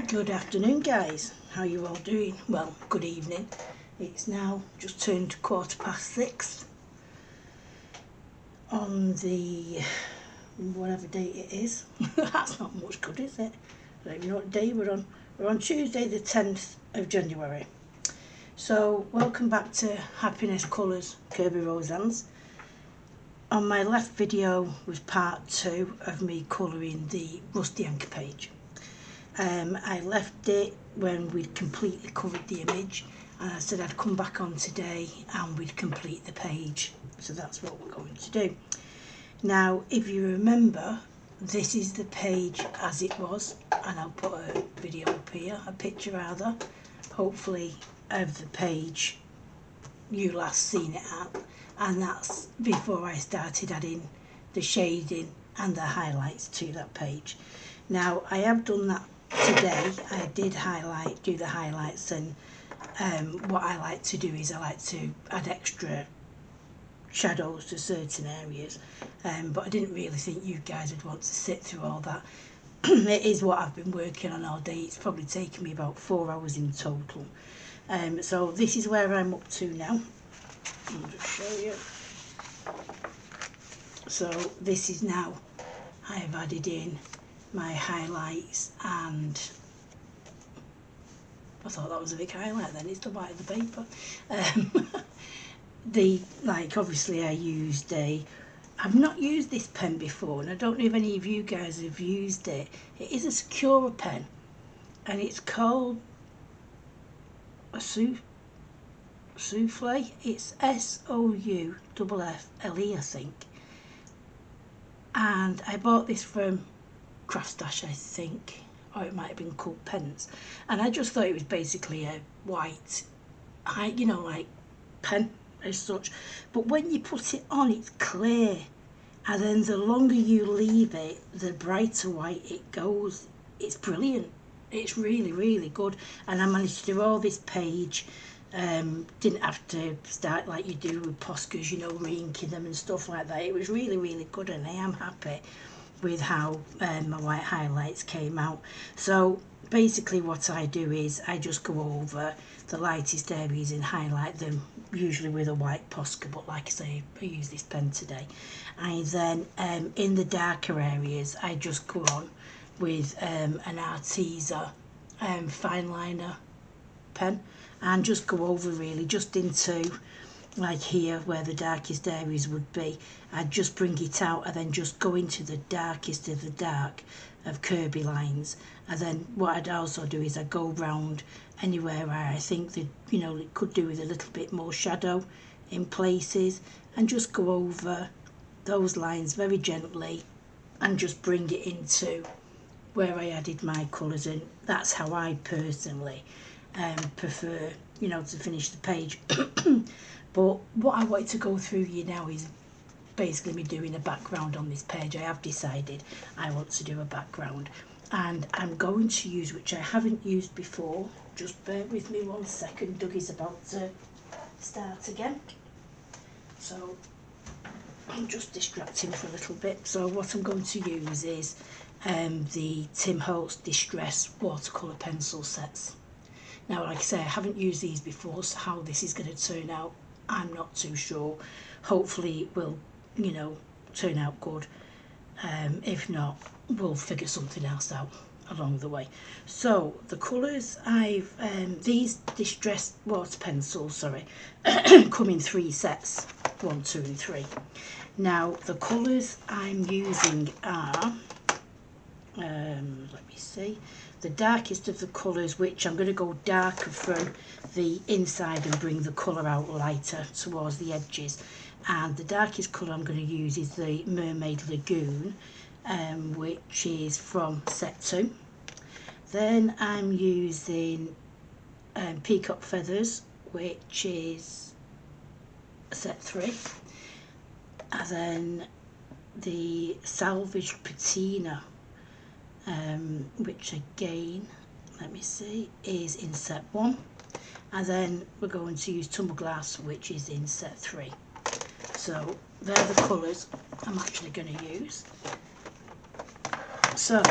Good afternoon, guys. How you all doing? Well, good evening. It's now just turned 6:15 on the whatever date it is. That's not much good, is it? I don't even know what day we're on. We're on Tuesday the 10th of January. So welcome back to Happy-Ness Colours, Kerby Rosanes. On my last video was part 2 of me colouring the Rusty Anchor page. I left it when we'd completely covered the image, and I said I'd come back on today and we'd complete the page. So that's what we're going to do. Now, if you remember, this is the page as it was, and I'll put a video up here, a picture rather, hopefully, of the page you last seen it at, and that's before I started adding the shading and the highlights to that page. Now, I have done that today. I did do the highlights, and what I like to do is I like to add extra shadows to certain areas, but I didn't really think you guys would want to sit through all that. It is what I've been working on all day. It's probably taken me about 4 hours in total. So this is where I'm up to now. I'll just show you. So this is now, I have added in my highlights, and I thought that was a big highlight then, it's the white of the paper. Obviously I used I've not used this pen before, and I don't know if any of you guys have used it. It is a Sakura pen, and it's called a Souffle. It's SOUFFLE, I think. And I bought this from Craft Stash, I think, or it might have been called Pens, and I just thought it was basically a white, like pen as such, but when you put it on it's clear, and then the longer you leave it the brighter white it goes. It's brilliant. It's really, really good, and I managed to do all this page. Didn't have to start like you do with Poscas, re-inking them and stuff like that. It was really, really good, and I am happy with how my white highlights came out. So basically what I do is I just go over the lightest areas and highlight them, usually with a white Posca, but like I say, I use this pen today. And then in the darker areas I just go on with an Arteza fine liner pen, and just go over really just into like here where the darkest areas would be. I'd just bring it out and then just go into the darkest of the dark of Kerby lines, and then what I'd also do is I'd go round anywhere where I think that it could do with a little bit more shadow in places, and just go over those lines very gently and just bring it into where I added my colours in. That's how I personally prefer to finish the page. But what I wanted to go through you now is basically me doing a background on this page. I have decided I want to do a background, and I'm going to use, which I haven't used before, just bear with me 1 second, Dougie's about to start again, so I'm just distracting for a little bit. So what I'm going to use is the Holtz Distress watercolour pencil sets. Now, like I say, I haven't used these before, so how this is going to turn out, I'm not too sure. Hopefully it will, turn out good. If not, we'll figure something else out along the way. So the colours these distressed water pencils, come in 3 sets, 1, 2 and 3. Now the colours I'm using are, let me see, the darkest of the colours, which I'm going to go darker from the inside and bring the colour out lighter towards the edges. And the darkest colour I'm going to use is the Mermaid Lagoon, which is from set 2. Then I'm using Peacock Feathers, which is set 3. And then the Salvaged Patina, which again, let me see, is in set 1. And then we're going to use Tumbled Glass, which is in set 3. So they're the colours I'm actually going to use. So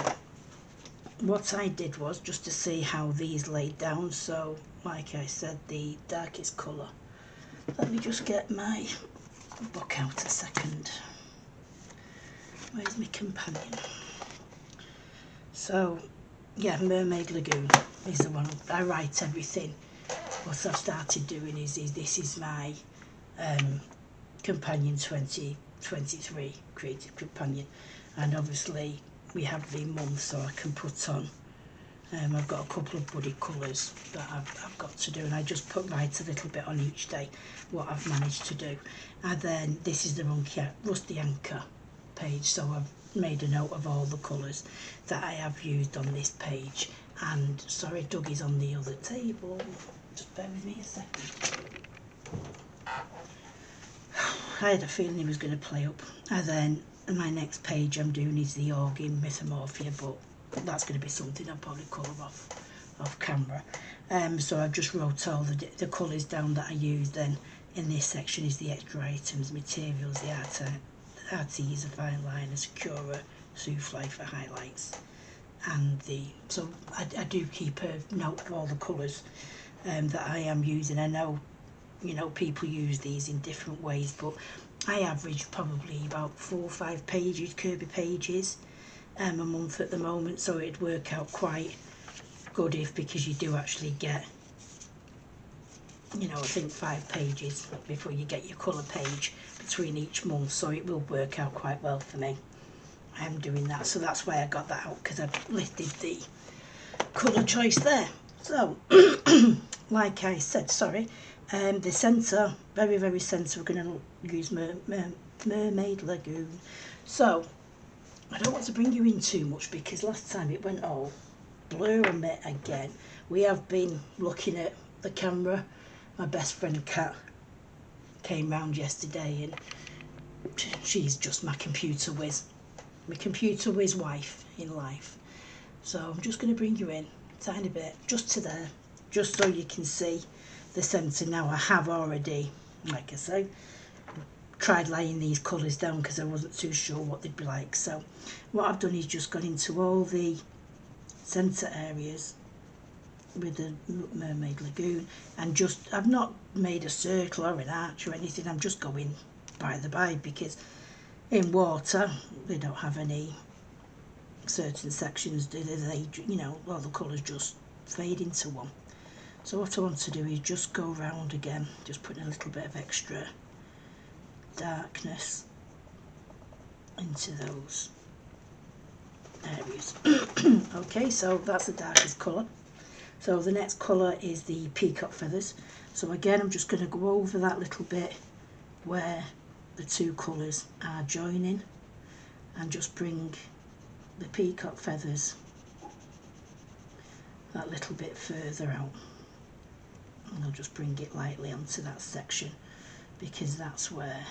what I did was just to see how these laid down. So like I said, the darkest colour, let me just get my book out a second. Where's my companion? So yeah, Mermaid Lagoon is the one I write everything. What I've started doing is this is my companion 2023 creative companion, and obviously we have the month, so I can put on I've got a couple of buddy colours that I've got to do, and I just write a little bit on each day what I've managed to do. And then this is the Rusty Anchor page, so I've made a note of all the colours that I have used on this page. And sorry, Dougie's on the other table, just bear with me a second. I had a feeling he was going to play up. And then my next page I'm doing is the Imagimorphia, but that's going to be something I'll probably colour off camera. So I've just wrote all the colours down that I used. Then in this section is the extra items, materials, the Arteza fine liner, Sakura, souffle for highlights, and so I do keep a note of all the colours that I am using. I know, you know, people use these in different ways, but I average probably about 4 or 5 pages, Kerby pages, a month at the moment, so it'd work out quite good because you do actually get, you know, I think 5 pages before you get your colour page between each month, so it will work out quite well for me. I am doing that, so that's why I got that out, because I've listed the colour choice there. So like I said, sorry, the centre, very centre, we're going to use Mermaid Lagoon. So I don't want to bring you in too much because last time it went all blur on me again. We have been looking at the camera. My best friend Kat came round yesterday, and she's just my computer whiz wife in life. So I'm just going to bring you in a tiny bit, just to there, just so you can see the centre. Now I have already, like I say, tried laying these colours down because I wasn't too sure what they'd be like. So what I've done is just gone into all the centre areas with the Mermaid Lagoon, and just, I've not made a circle or an arch or anything, I'm just going by the by, because in water they don't have any certain sections, do they? You know, all the colours just fade into one. So what I want to do is just go round again, just putting a little bit of extra darkness into those areas. Okay, so that's the darkest colour. So the next colour is the peacock feathers. So again, I'm just going to go over that little bit where the two colours are joining, and just bring the peacock feathers that little bit further out, and I'll just bring it lightly onto that section, because that's where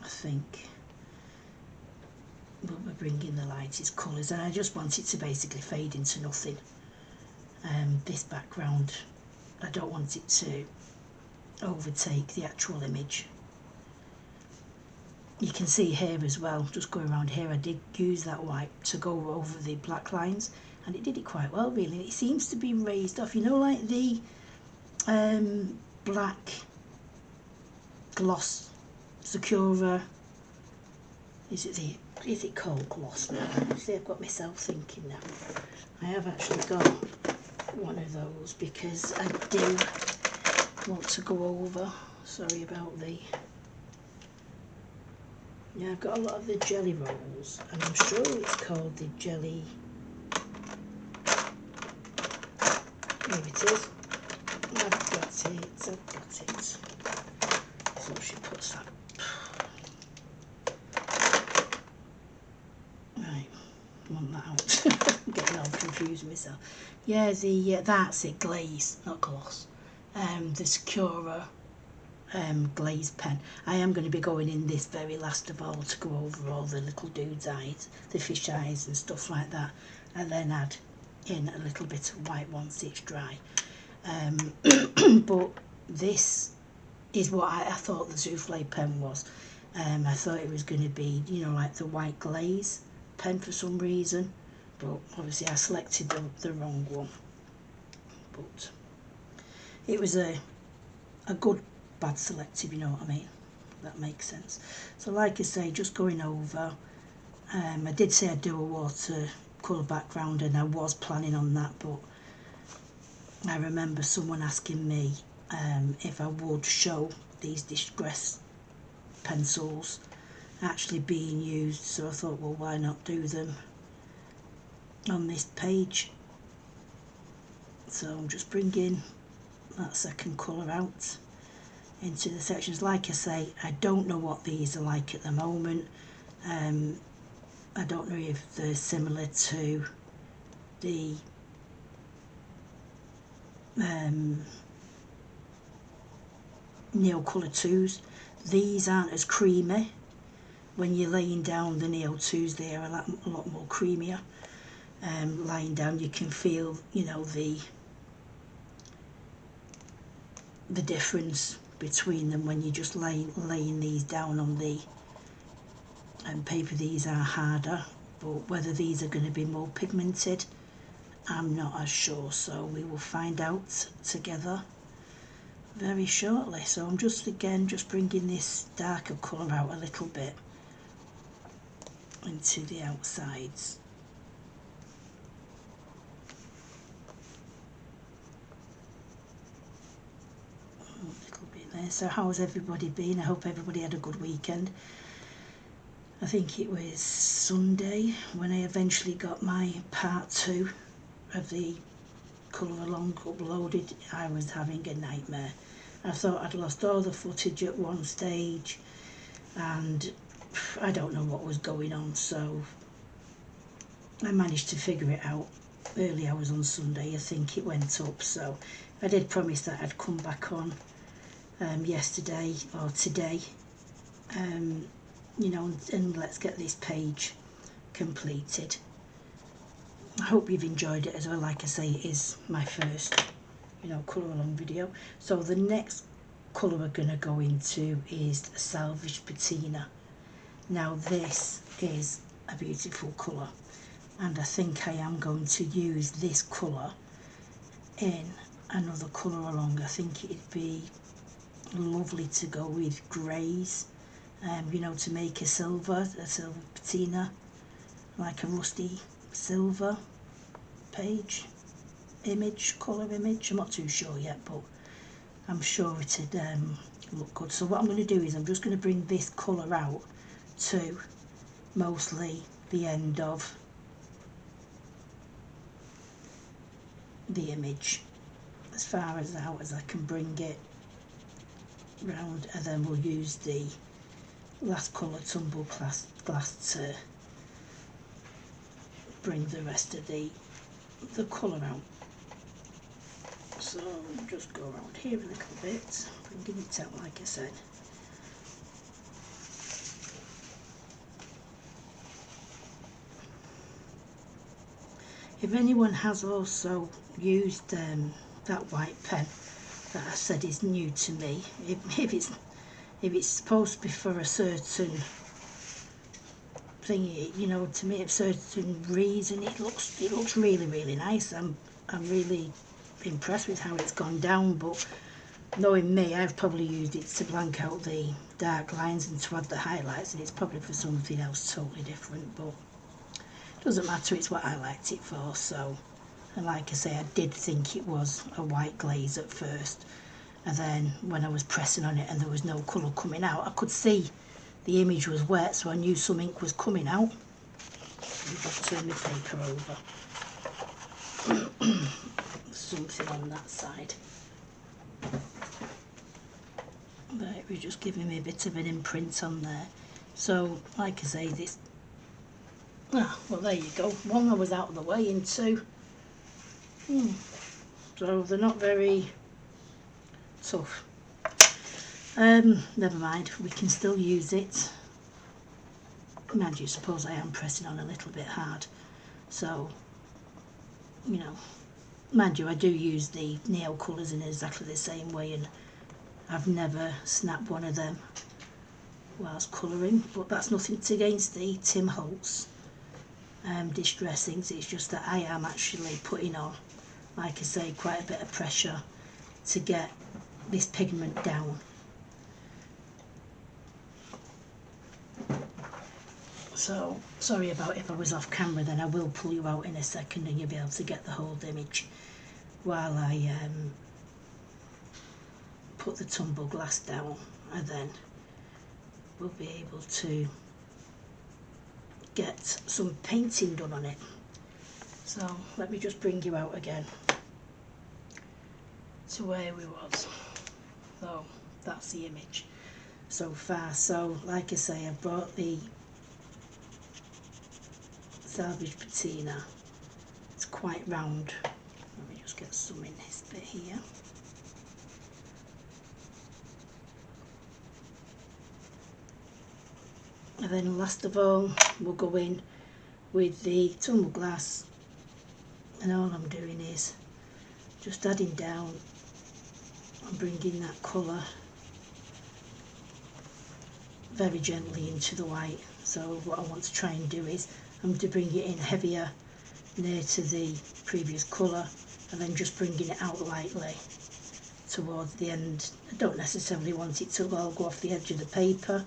I think we'll be bringing the lightest colours, and I just want it to basically fade into nothing. This background, I don't want it to overtake the actual image. You can see here as well, just going around here, I did use that white to go over the black lines, and it did it quite well really. It seems to be raised off, you know, like the black gloss Sakura, is it called gloss now? See, I've got myself thinking now. I have actually got one of those because I do want to go over, sorry about the, yeah, I've got a lot of the jelly rolls, and I'm sure it's called the jelly, here it is, I've got it, so she puts that, right, I want that out, I'm getting all confused myself. Yeah, that's it, glaze, not gloss, the Sakura glazed pen. I am going to be going in this very last of all to go over all the little dude's eyes, the fish eyes and stuff like that, and then add in a little bit of white once it's dry. But this is what I thought the souffle pen was. I thought it was going to be, you know, like the white glaze pen for some reason, but obviously I selected the wrong one. But it was a good bad select, if you know what I mean. That makes sense. So like I say, just going over, I did say I'd do a watercolour background, and I was planning on that, but I remember someone asking me if I would show these distress pencils actually being used, so I thought, well, why not do them on this page. So I'm just bringing that second colour out into the sections. Like I say, I don't know what these are like at the moment. I don't know if they're similar to the Neo Colour 2s. These aren't as creamy. When you're laying down the Neo 2s, they are a lot more creamier. Lying down, you can feel, you know, the difference between them when you're just laying these down on the paper. These are harder, but whether these are going to be more pigmented, I'm not as sure, so we will find out together very shortly. So I'm just bringing this darker colour out a little bit into the outsides. A little bit there. So how's everybody been? I hope everybody had a good weekend. I think it was Sunday when I eventually got my part 2 of the colour along uploaded. I was having a nightmare. I thought I'd lost all the footage at one stage, and I don't know what was going on, so I managed to figure it out early hours on Sunday. I think it went up, so I did promise that I'd come back on yesterday or today, you know, and let's get this page completed. I hope you've enjoyed it as well. Like I say, it is my first, you know, colour along video. So the next colour we're going to go into is Salvaged Patina. Now this is a beautiful colour, and I think I am going to use this colour in another colour along. I think it'd be lovely to go with greys, you know, to make a silver patina, like a rusty silver page image, colour image. I'm not too sure yet, but I'm sure it'd look good. So what I'm going to do is I'm just going to bring this colour out to mostly the end of the image, as far as out as I can bring it round, and then we'll use the last colour, Tumbled Glass, to bring the rest of the colour out. So just go around here a little bit, bringing it out like I said. If anyone has also used that white pen that I said is new to me, if it's supposed to be for a certain thing, you know, to me, a certain reason, it looks really, really nice. I'm really impressed with how it's gone down, but knowing me, I've probably used it to blank out the dark lines and to add the highlights, and it's probably for something else totally different, but it doesn't matter, it's what I liked it for. So, and like I say, I did think it was a white glaze at first, and then when I was pressing on it and there was no colour coming out, I could see the image was wet, so I knew some ink was coming out. I'll just turn my paper over. Something on that side. But it was just giving me a bit of an imprint on there. So, like I say, this... Ah, well, there you go. One, I was out of the way, and two... So, they're not very tough. Never mind, we can still use it. Mind you, suppose I am pressing on a little bit hard. So, you know... Mind you, I do use the Neo colours in exactly the same way, and I've never snapped one of them whilst colouring, but that's nothing against the Tim Holtz distressings. It's just that I am actually putting on, like I say, quite a bit of pressure to get this pigment down. So sorry about if I was off camera, then I will pull you out in a second and you'll be able to get the whole image while I put the tumbled glass down, and then we'll be able to get some painting done on it. So let me just bring you out again to where we was. So that's the image so far. So like I say, I've brought the Salvaged Patina. It's quite round. Let me just get some in this bit here. And then last of all, we'll go in with the tumbled glass, and all I'm doing is just adding down and bringing that colour very gently into the white. So what I want to try and do is I'm to bring it in heavier near to the previous colour, and then just bringing it out lightly towards the end. I don't necessarily want it to all go off the edge of the paper.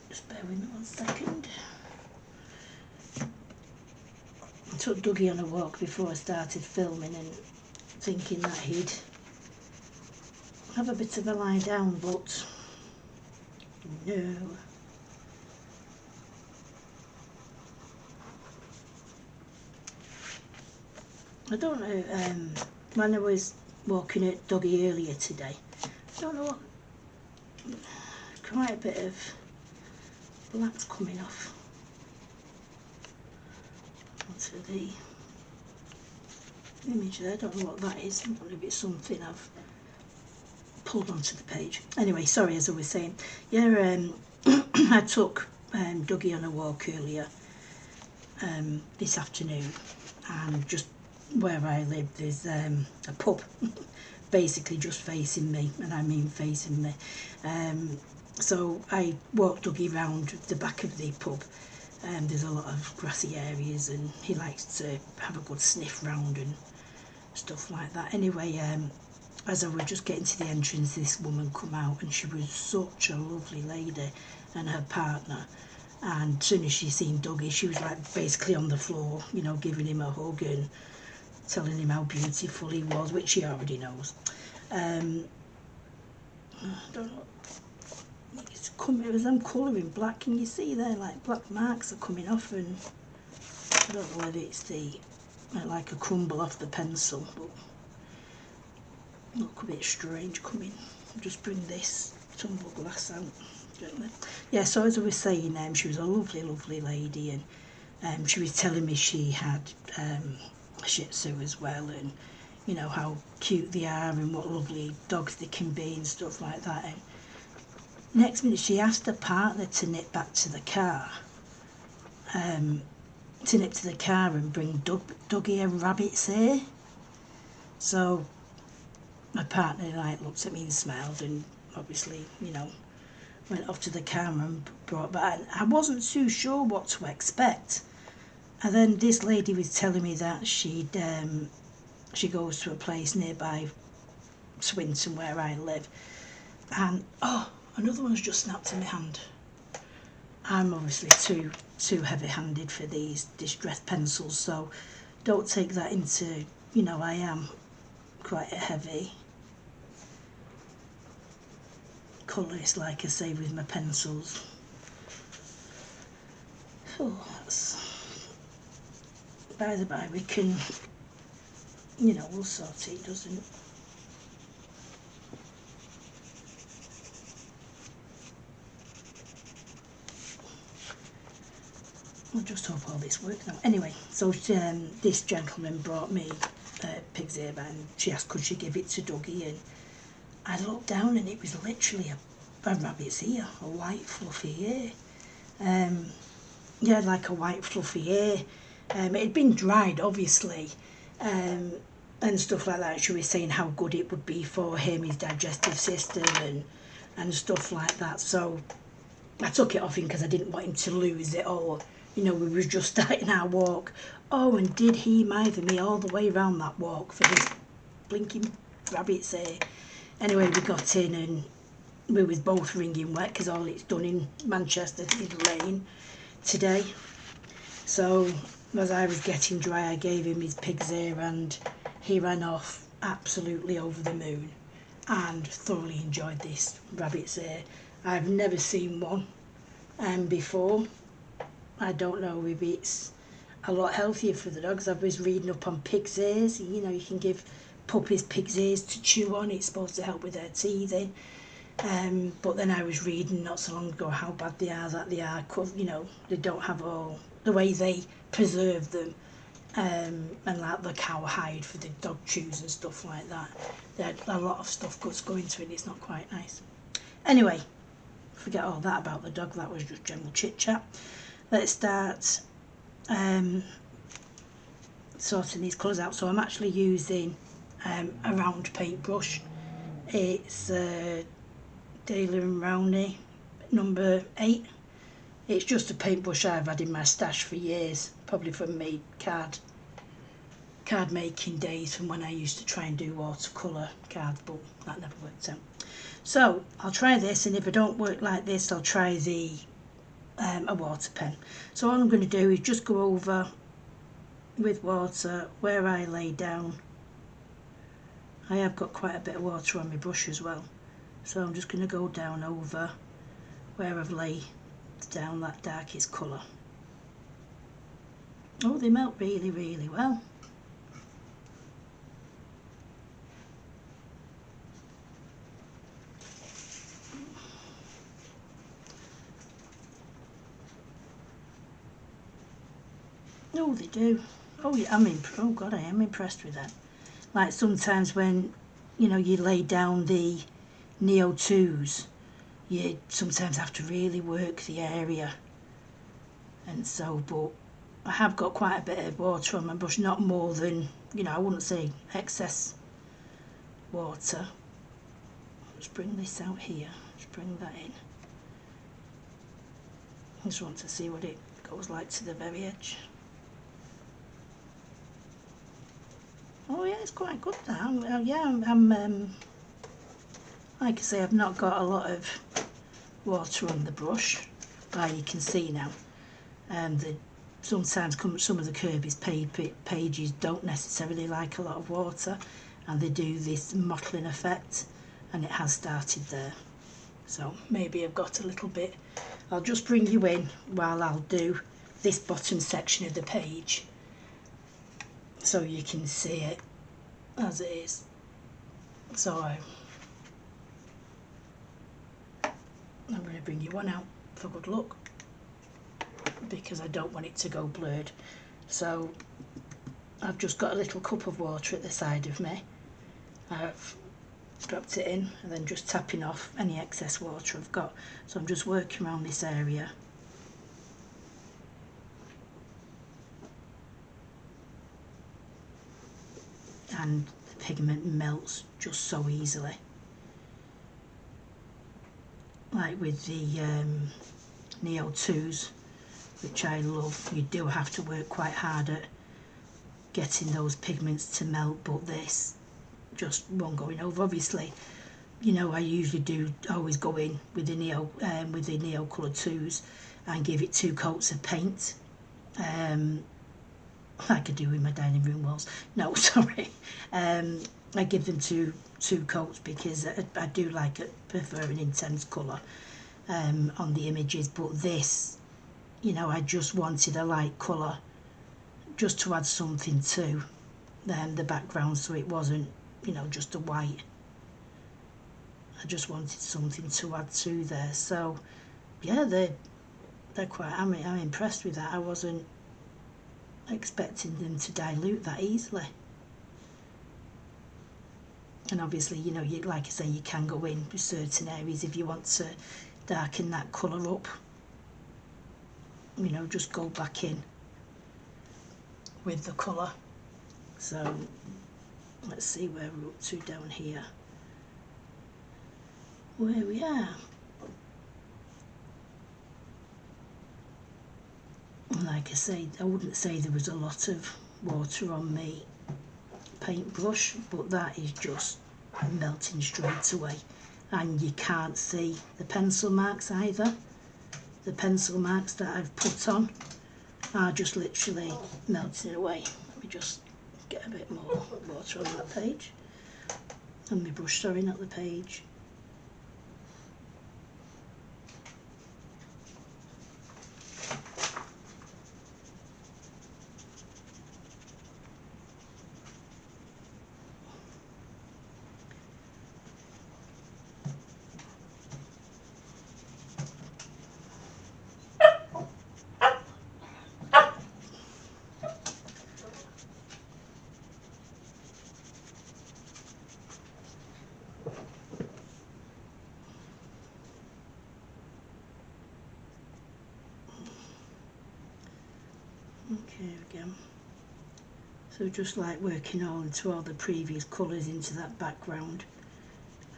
Just bear with me 1 second. I took Dougie on a walk before I started filming and thinking that he'd have a bit of a lie down, but no. I don't know, when I was walking at Dougie earlier today, I don't know what, quite a bit of black's coming off onto the image there. I don't know what that is. I don't know if it's something I've pulled onto the page. Anyway, sorry, as I was saying, yeah, I took Dougie on a walk earlier this afternoon, and just where I live there's a pub basically just facing me, and I mean facing me. So I walked Dougie round the back of the pub, and there's a lot of grassy areas and he likes to have a good sniff round and stuff like that. Anyway, as I was just getting to the entrance, this woman come out, and she was such a lovely lady, and her partner. And as soon as she seen Dougie, she was like basically on the floor, you know, giving him a hug and telling him how beautiful he was, which he already knows. I don't know. It's coming, as I'm colouring black, can you see there, like black marks are coming off, and I don't know whether it's the like a crumble off the pencil, but look a bit strange coming. I'll just bring this tumbled glass out gently. Yeah, so as I was saying, she was a lovely, lovely lady, and she was telling me she had a Shih Tzu as well, and you know how cute they are and what lovely dogs they can be and stuff like that. And next minute she asked her partner to nip back to the car, and bring Dougie a rabbit's ear. So my partner like looked at me and smiled, and obviously, you know, went off to the car and brought back. I wasn't too sure what to expect. And then this lady was telling me that she goes to a place nearby Swinton where I live, and oh, another one's just snapped in my hand. I'm obviously too heavy-handed for these distress pencils, so don't take that into, you know, I am quite a heavy colourist, like I say, with my pencils. Oh, that's by the by, we can, you know, we'll sort it, doesn't. I'll just hope all this works now. Anyway, so this gentleman brought me pig's ear, and she asked could she give it to Dougie, and I looked down and it was literally a rabbit's ear, a white fluffy ear. Yeah, like a white fluffy ear. It had been dried, obviously, and stuff like that. She was saying how good it would be for him, his digestive system, and stuff like that. So I took it off him because I didn't want him to lose it or you know, we was just starting our walk. Oh, and did he mither me all the way around that walk for his blinking rabbit's ear. Anyway, we got in and we was both wringing wet because all it's done in Manchester is rain today. So as I was getting dry, I gave him his pig's ear and he ran off absolutely over the moon and thoroughly enjoyed this rabbit's ear. I've never seen one before. I don't know if it's a lot healthier for the dogs. I was reading up on pig's ears. You know, you can give puppies pig's ears to chew on. It's supposed to help with their teething. But then I was reading not so long ago how bad they are, that they are, you know, they don't have all the way they preserve them, and like the cow hide for the dog chews and stuff like that. There's a lot of stuff that's going to it. It's not quite nice. Anyway, forget all that about the dog. That was just general chit chat. Let's start sorting these colours out. So I'm actually using a round paintbrush. It's Daler and Rowney number 8. It's just a paintbrush I've had in my stash for years, probably from my card making days, from when I used to try and do watercolour cards, but that never worked out. So I'll try this, and if I don't work like this, I'll try the a water pen. So all I'm going to do is just go over with water where I lay down. I have got quite a bit of water on my brush as well, so I'm just going to go down over where I've laid down that darkest colour. Oh, they melt really, really well. Oh, they do. Oh, yeah, oh God, I am impressed with that. Like sometimes when, you know, you lay down the Neo 2s, you sometimes have to really work the area. And so, but I have got quite a bit of water on my brush, not more than, you know, I wouldn't say excess water. Let's bring this out here. Let's bring that in. I just want to see what it goes like to the very edge. Oh yeah, it's quite good now. Yeah, I'm like I say, I've not got a lot of water on the brush, like you can see now. Sometimes some of the Kerby's pages don't necessarily like a lot of water, and they do this mottling effect, and it has started there. So maybe I've got a little bit. I'll just bring you in while I'll do this bottom section of the page, so you can see it as it is. So I'm going to bring you one out for good luck, because I don't want it to go blurred. So I've just got a little cup of water at the side of me. I've dropped it in and then just tapping off any excess water I've got. So I'm just working around this area. And the pigment melts just so easily. Like with the Neo 2s, which I love, you do have to work quite hard at getting those pigments to melt, but this just won't go in over. Obviously, you know, I usually do always go in with the Neo Colour 2s and give it 2 coats of paint, like I do with my dining room walls. No, sorry. I give them two coats because I do prefer an intense colour on the images, but this, you know, I just wanted a light colour just to add something to the background, so it wasn't, you know, just a white. I just wanted something to add to there. So yeah, they're quite, I'm impressed with that. I wasn't expecting them to dilute that easily. And obviously, you know, like I say, you can go in with certain areas if you want to darken that colour up. You know, just go back in with the colour. So let's see where we're up to down here. Where we are. like I say, I wouldn't say there was a lot of water on my paintbrush, but that is just melting straight away, and you can't see the pencil marks either. The pencil marks that I've put on are just literally melting away. Let me just get a bit more water on that page, on my brush, sorry, not the page. Okay, again. So just like working on into all the previous colours into that background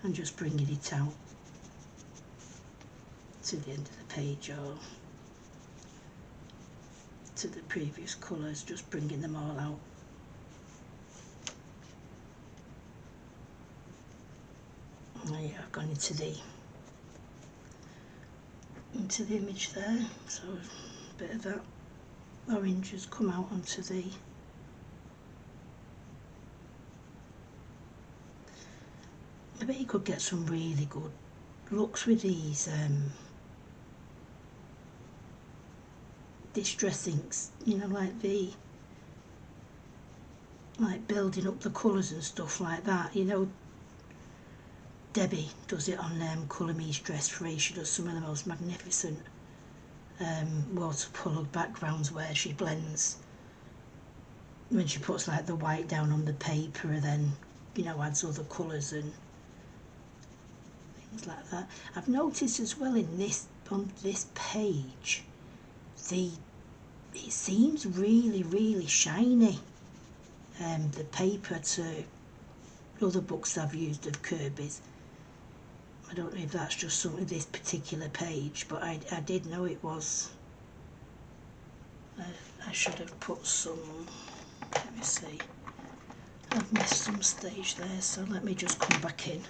and just bringing it out to the end of the page or to the previous colours, just bringing them all out. Oh yeah, I've gone into the image there, so a bit of that orange has come out onto the I bet you could get some really good looks with these distress inks, you know, like building up the colours and stuff like that, you know. Debbie does it on Colour Me Stress Free. She does some of the most magnificent watercolour backgrounds where she blends, when she puts like the white down on the paper and then, you know, adds other colours and things like that. I've noticed as well in this, on this page, it seems really shiny, the paper to other books I've used of Kerby's. I don't know if that's just something this particular page, but I did know it was. I should have put some, let me see, I've missed some stage there, so let me just come back in.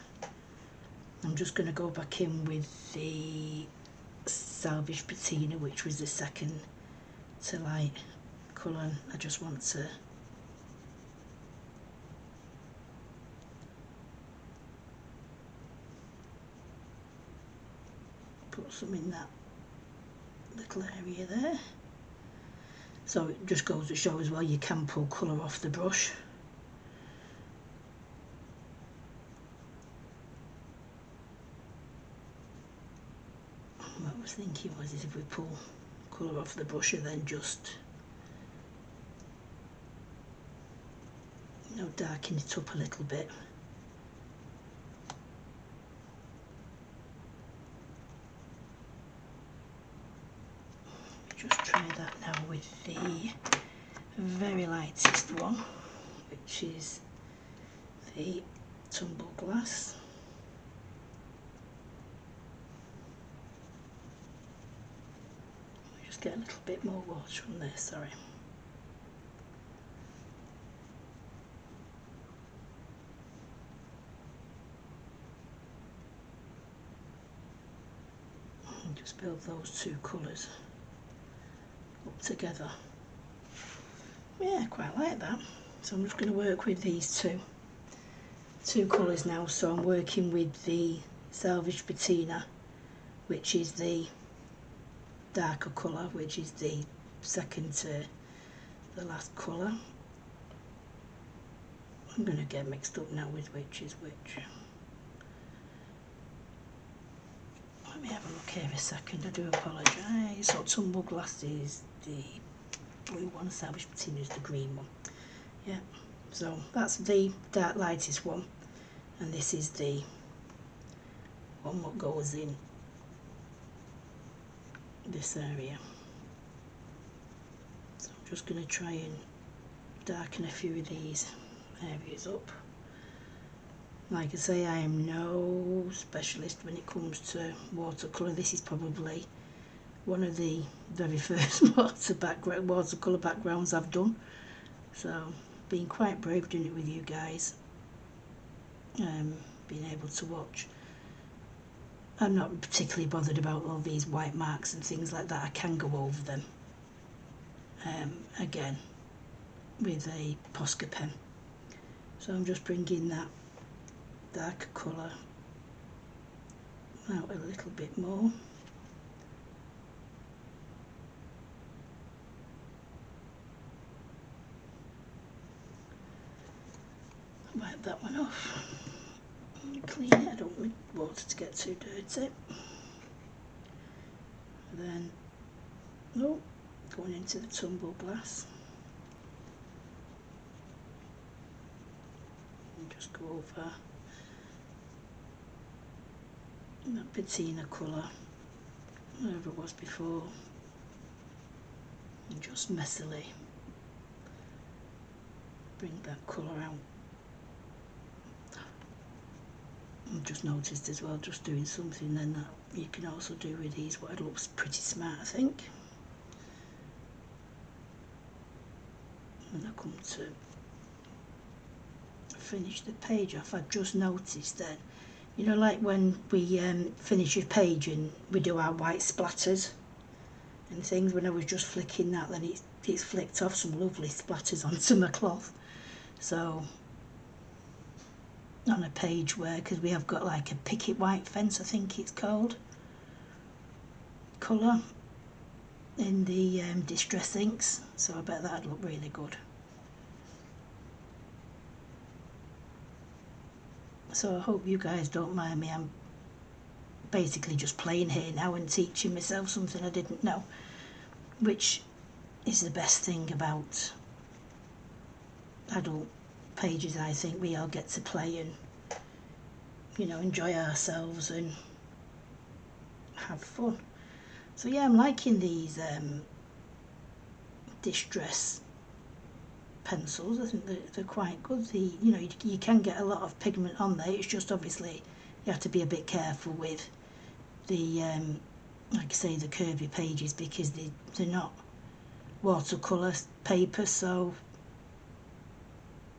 I'm just going to go back in with the Salvaged Patina, which was the second to light colour. I just want to put some in that little area there. So it just goes to show as well, you can pull colour off the brush. What I was thinking was if we pull colour off the brush and then just, you know, darken it up a little bit. Just try that now with the very lightest one, which is the Tumbled Glass. Just get a little bit more water on there, sorry. And just build those two colours up together. Yeah, quite like that. So I'm just going to work with these two colours now. So I'm working with the Salvaged Patina, which is the darker colour, which is the second to the last colour. I'm going to get mixed up now with which is which. Let me have a look here a second, I do apologise. So Tumbled Glass is the blue one, Salvaged Patina is the green one. Yeah, so that's the dark lightest one, and this is the one that goes in this area. So I'm just going to try and darken a few of these areas up. Like I say, I am no specialist when it comes to watercolour. This is probably one of the very first watercolour backgrounds I've done, so being quite brave doing it with you guys, being able to watch. I'm not particularly bothered about all these white marks and things like that. I can go over them again with a Posca pen. So I'm just bringing that darker colour out a little bit more. Wipe that one off. Clean it. I don't want water to get too dirty. And then, going into the Tumbled Glass. And just go over that patina colour, whatever it was before, and just messily bring that colour out. I've just noticed as well, just doing something then that you can also do with these, what it looks pretty smart, I think. And I come to finish the page off, I just noticed then, you know, like when we finish a page and we do our white splatters and things, when I was just flicking that, then it's flicked off some lovely splatters onto my cloth. So on a page where, because we have got like a picket white fence, I think it's called, colour in the distress inks, so I bet that'd look really good. So I hope you guys don't mind me. I'm basically just playing here now and teaching myself something I didn't know, which is the best thing about adult pages. I think we all get to play and, you know, enjoy ourselves and have fun. So yeah, I'm liking these distress pencils. I think they're quite good. You know, you can get a lot of pigment on there. It's just obviously you have to be a bit careful with the like I say, the Kerby pages, because they're not watercolour paper, so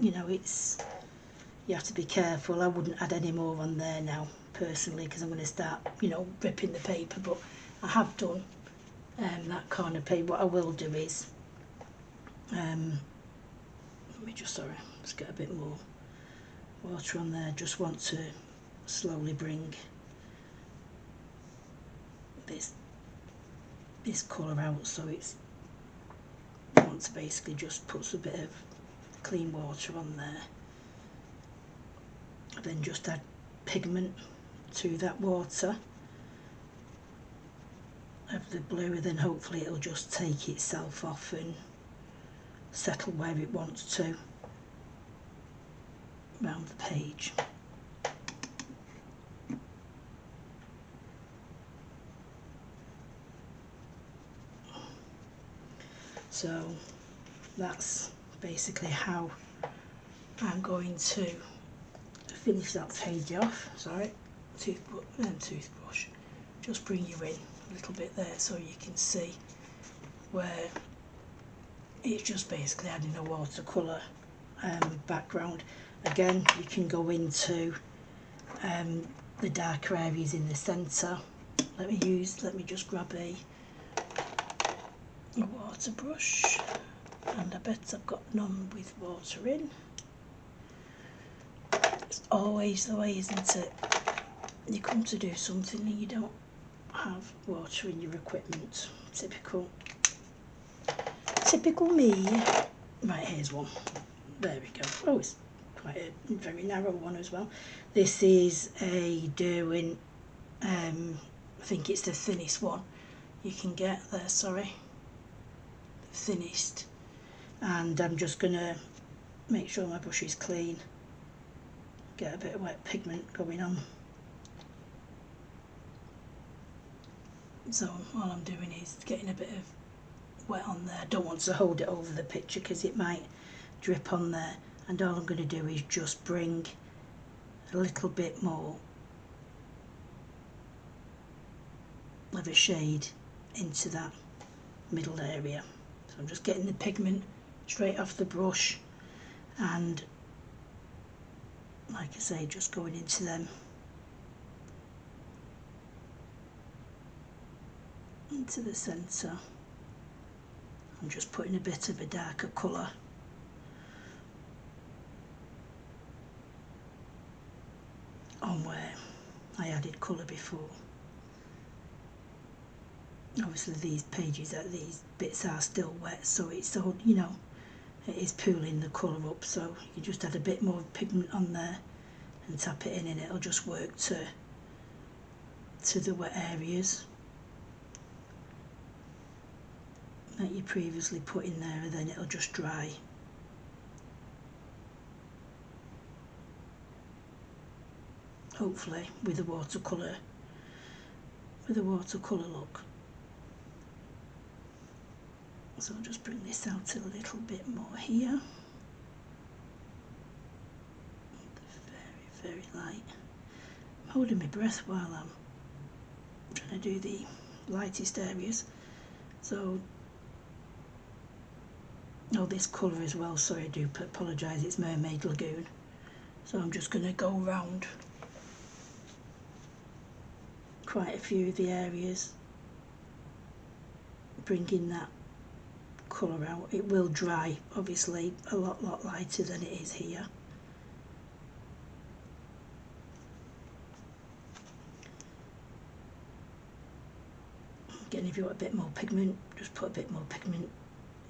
you know, you have to be careful. I wouldn't add any more on there now personally, because I'm going to start, you know, ripping the paper, but I have done that corner page. What I will do is let me just, sorry, let's get a bit more water on there. Just want to slowly bring this colour out, so I want to basically just put a bit of clean water on there, and then just add pigment to that water of the blue, and then hopefully it'll just take itself off and settle where it wants to around the page. So that's basically how I'm going to finish that page off. Sorry, toothbrush. Just bring you in a little bit there so you can see where it's just basically adding a watercolour background. Again, you can go into the darker areas in the centre. Let me just grab a water brush, and I bet I've got none with water in. It's always the way, isn't it? You come to do something and you don't have water in your equipment. Typical me. Right, here's one. There we go. Oh, it's quite a very narrow one as well. This is a Derwent, I think it's the thinnest one you can get there, sorry. The thinnest. And I'm just going to make sure my brush is clean. Get a bit of wet pigment going on. So all I'm doing is getting a bit of wet on there. I don't want to hold it over the picture because it might drip on there, and all I'm going to do is just bring a little bit more of a shade into that middle area. So I'm just getting the pigment straight off the brush, and like I say, just going into them, into the centre. I'm just putting a bit of a darker colour on where I added colour before. Obviously these bits are still wet, so it's all, you know, it is pooling the colour up, so you just add a bit more pigment on there and tap it in, and it'll just work to the wet areas that you previously put in there, and then it'll just dry. Hopefully with a watercolour look. So I'll just bring this out a little bit more here. Very, very light. I'm holding my breath while I'm trying to do the lightest areas. So, oh, this colour as well, sorry, I do apologise, it's Mermaid Lagoon. So I'm just going to go round quite a few of the areas, bringing that colour out. It will dry, obviously, a lot lighter than it is here. Again, if you want a bit more pigment, just put a bit more pigment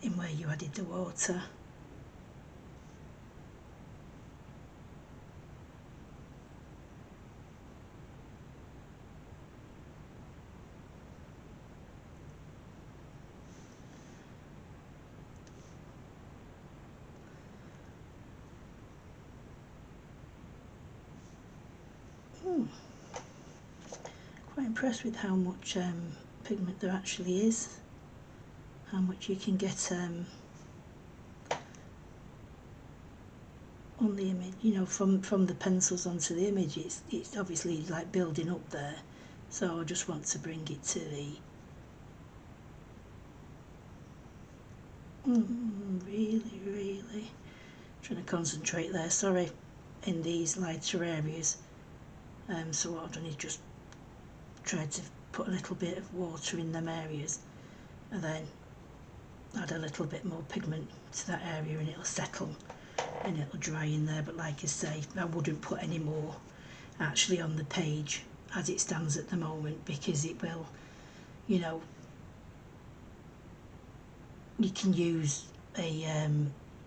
in where you added the water. Quite impressed with how much pigment there actually is, how much you can get on the image, you know, from the pencils onto the image. It's obviously like building up there, so I just want to bring it to the really trying to concentrate there, sorry, in these lighter areas. So what I've done is just tried to put a little bit of water in them areas, and then add a little bit more pigment to that area, and it'll settle and it'll dry in there. But like I say, I wouldn't put any more actually on the page as it stands at the moment, because it will, you know, you can use a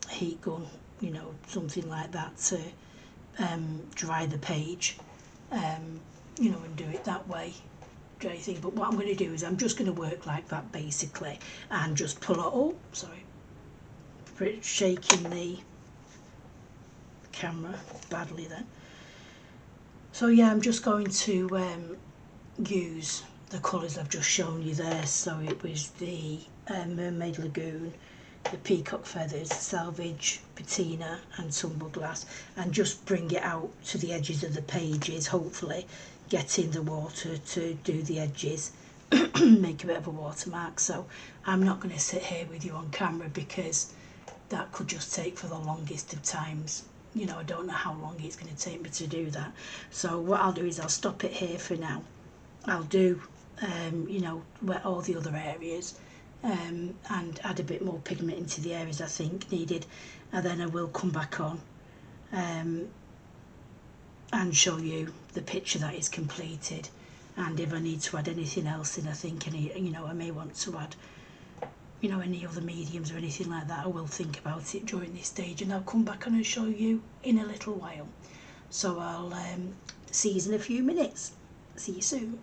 heat gun, you know, something like that to dry the page, you know, and do it that way. Dry thing. But what I'm going to do is I'm just going to work like that basically, and just pull it. Oh, sorry, shaking the camera badly then. So yeah, I'm just going to use the colours I've just shown you there. So it was the Mermaid Lagoon, the Peacock Feathers, Salvaged Patina and Tumbled Glass, and just bring it out to the edges of the pages, hopefully getting the water to do the edges, make a bit of a watermark. So I'm not going to sit here with you on camera, because that could just take for the longest of times. You know, I don't know how long it's going to take me to do that. So what I'll do is I'll stop it here for now. I'll do, you know, wet all the other areas, and add a bit more pigment into the areas I think needed, and then I will come back on and show you the picture that is completed. And if I need to add anything else, then I think you know, I may want to add, you know, any other mediums or anything like that. I will think about it during this stage, and I'll come back on and show you in a little while. So I'll see you in a few minutes. See you soon.